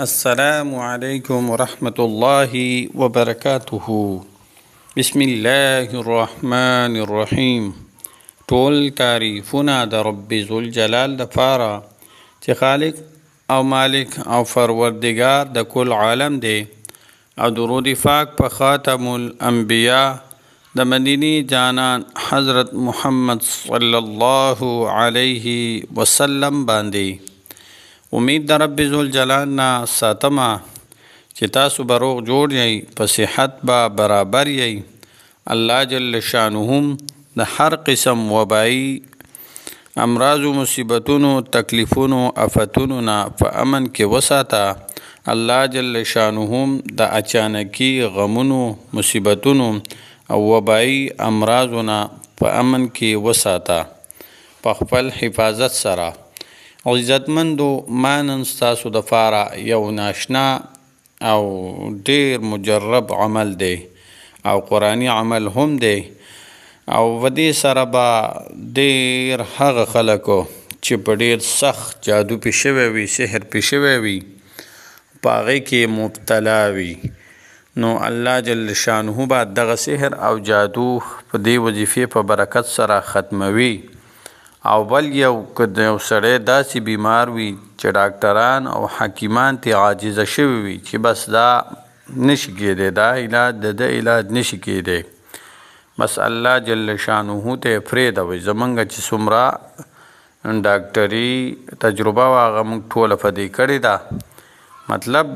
السلام علیکم ورحمۃ اللہ وبرکاتہ. بسم الله الرحمن الرحیم. ټول تعریفونه د رب ذوالجلال دپاره چې خالق او مالک او پروردگار د کل عالم دی، او درود پاک په خاتم الانبیاء د مدینی جانان حضرت محمد صلی الله علیه وسلم باندې. امید د رب ذوالجلال نه ساتمه چې تاسو به روغ جوړ یئ، په صحت به برابر یئ. الله جل شانهم د هر قسم وبایي امراض و مصیبتونو تکلیفونو آفتونو نه په امن کې وساته. الله جل شانهم د اچانکي غمونو مصیبتونو او وبایي امراضو نه په امن کې وساته په خپل حفاظت سره. عزتمندو، ما نن ستاسو دپاره یو ناشنا او ډیر مجرب عمل دی او قرآني عمل هم دی، او ودې سره به ډیر هغه خلکو چې په ډیر سخت جادو پې شوی وي، سحر پې شوی وي، په هغې کې مبتلا وي، نو الله جل شانه به دغه سحر او جادو په دې وظیفې په برکت سره ختموي. او بل یو که د یو سړی داسې بیمار وي چې ډاکټران او حکیمان ترې عاجزه شوي وي چې بس دا نشي کیدی، دا علاج د علاج نشي کیدی، بس الله جل شانه ته پرېږدوئ. زمونږ چې څومره ډاکټري تجربه وه هغه موږ ټوله په دې کړې ده، مطلب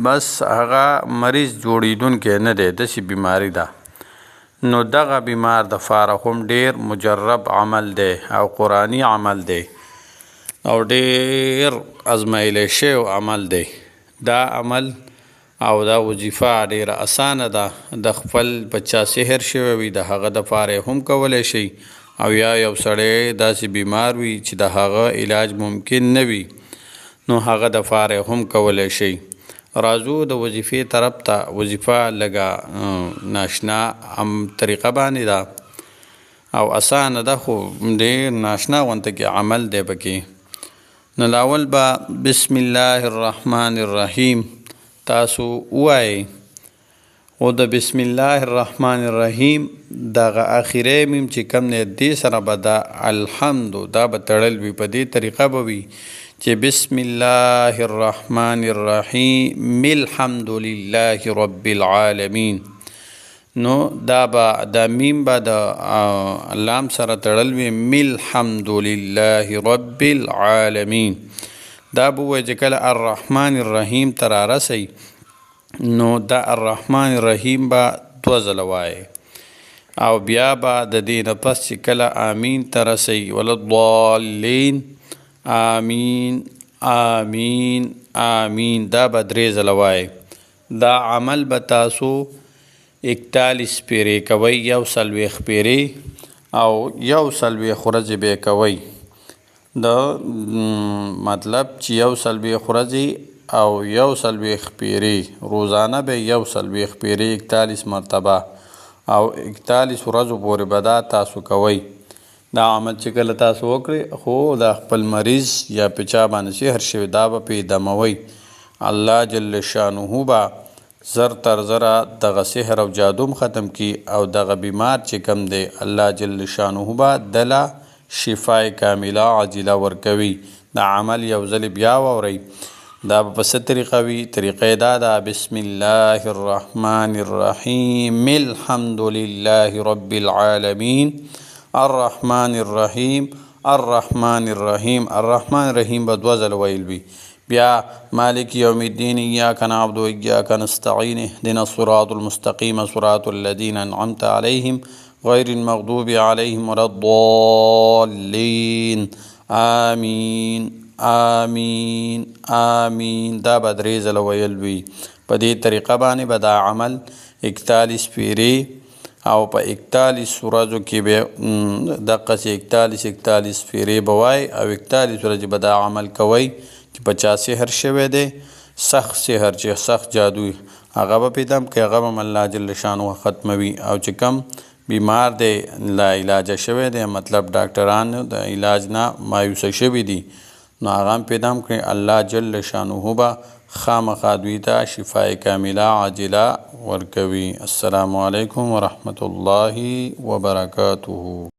بس هغه مریض جوړېدونکی نه دی، داسې بیماري ده. نو دغه بیمار د فاره هم ډیر مجرب عمل دی او قرآني عمل دی او ډیر ازمایلی شوی عمل دی. دا عمل او دا وظیفه ډیره اسانه ده. د خپل بچا سحر شوی وي د هغه دپاره هم کولی شي، او یا یو سړی داسې بیمار وي چې د هغه علاج ممکن نه وي، نو هغه دپاره هم کولی شي. راځو د وظیفې طرف ته. وظیفه لږه ناشنا طریقه باندې ده او اسانه ده، خو ډېر ناشنا غونته کې عمل دی پکې. نو لاول به بسم الله الرحمن الرحیم تاسو ووایئ، خو د بسم الله الرحمن الرحیم دغه آخري میم چې کوم دی دې سره به دا الحمد دا به تړل وي، په دې طریقه به وي چې بسم الله الرحمن الرحیم الحمد لله رب العالمین. نو دا به دا میم به د لام سره تړل وي، الحمد لله رب العالمین. دا به ووایي چې کله الرحمن الرحیم ته رارسئ، نو دا الرحمن الرحیم به 2 ځله وایئ، او بیا به د دې نه پس چې کله آمین ته رسئ، وللضالین آمین آمین آمین، دا به 3 ځله وایئ. دا عمل به تاسو 41 پیرې کوئ، 140 پیرې او 140 ورځې به کوئ. د مطلب چې 140 ورځې او 140 پیرې روزانه به 140 پیرې 41 مرتبه او 41 ورځو پورې به دا تاسو کوئ. دا عمل چې کله تاسو وکړئ، خو دا خپل مریض یا په چا باندې سحر شوی دا به پې دموئ. الله جل شانه به زر تر زره دغه سحر او جادو ختم کی، او دغه بیمار چې کم دی الله جل شانه به دله شفای کامله عاجله ورکوي. دا عمل یو ځل بیا واورئ. دا به په څه طریقه وي؟ طریقه دا ده بسم الله الرحمن الرحیم الحمد لله رب العالمین الرحمن الرحیم الرحمن الرحیم. الرحمن الرحیم به 2 ځله ویل وي. بیا مالک یوم الدین ایاک نعبد و ایاک نستعین اهدنا الصراط المستقیم صراط الذین انعمت علیهم غیر المغضوب علیهم ولا الضالین آمین آمین آمین. دا به 3 ځله ویل وي. په دې طریقه باندې به دا عمل 41 پیرې او په 41 ورځو کې به دقسې 41 پیرې به وایئ او 41 ورځې به دا عمل کوئ چې په چا سحر شوی دی، سخت سحر چې سخت جادو هغه به پې دم کوي، هغه به الله جل شانه ختموي. او چې کم بیمار دی لا علاجه شوی دی، مطلب ډاکټران د علاج نه مایوسه شوي دي، نو هغه هم پیدا کړي، الله جل شانه به خامخا دوی ته شفای کامله عاجله ورکوي. السلام علیکم ورحمت الله وبرکاته.